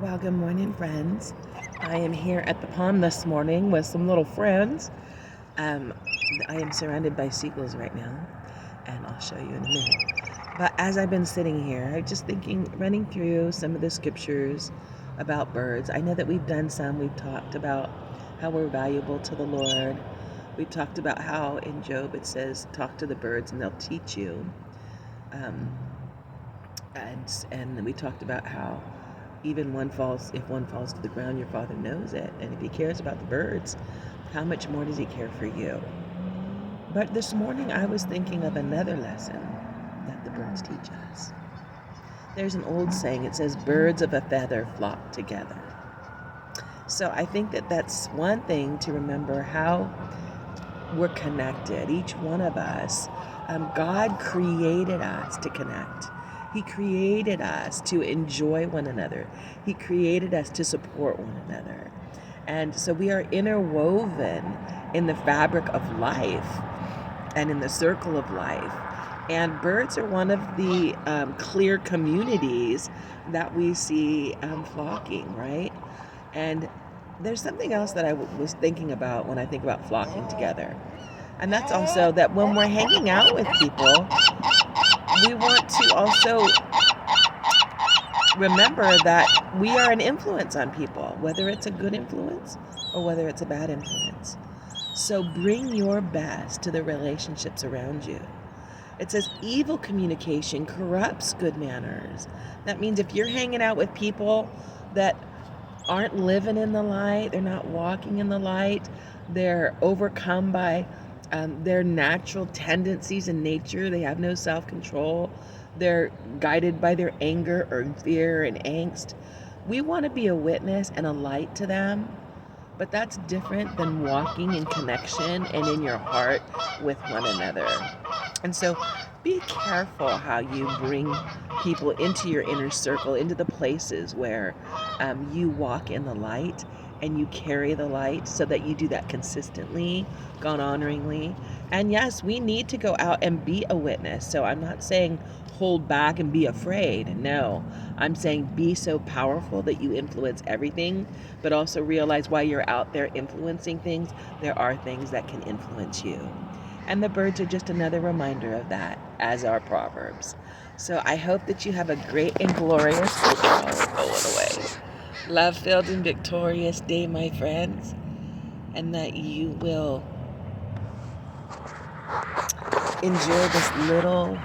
Well, good morning, friends. I am here at the pond this morning with some little friends. Um, I am surrounded by seagulls right now, and I'll show you in a minute. But as I've been sitting here, I'm just thinking, running through some of the scriptures about birds. I know that we've done some. We've talked about how we're valuable to the Lord. We've talked about how in Job it says, "Talk to the birds, and they'll teach you." Um, and we talked about how even if one falls to the ground, your Father knows it. And if He cares about the birds, how much more does He care for you? But this morning I was thinking of another lesson that the birds teach us. There's an old saying, it says, "Birds of a feather flock together." So I think that that's one thing to remember, how we're connected, each one of us. God created us to connect. He created us to enjoy one another. He created us to support one another. And so we are interwoven in the fabric of life and in the circle of life. And birds are one of the clear communities that we see flocking, right? And there's something else that I was thinking about when I think about flocking together. And that's also that when we're hanging out with people, we want to also remember that we are an influence on people, whether it's a good influence or whether it's a bad influence. So bring your best to the relationships around you. It says evil communication corrupts good manners. That means if you're hanging out with people that aren't living in the light, they're not walking in the light, they're overcome by their natural tendencies in nature, they have no self-control, they're guided by their anger or fear and angst. We want to be a witness and a light to them, but that's different than walking in connection and in your heart with one another. And so be careful how you bring people into your inner circle, into the places where you walk in the light and you carry the light, so that you do that consistently, God honoringly. And yes, we need to go out and be a witness. So I'm not saying hold back and be afraid. No, I'm saying be so powerful that you influence everything, but also realize while you're out there influencing things, there are things that can influence you. And the birds are just another reminder of that, as are Proverbs. So I hope that you have a great and glorious, going away, love-filled and victorious day, my friends, and that you will enjoy this little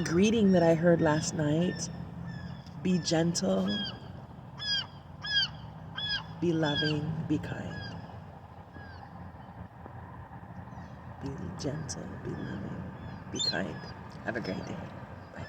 greeting that I heard last night. Be gentle, be loving, be kind. Be gentle, be loving, be kind. Have a great day. Bye.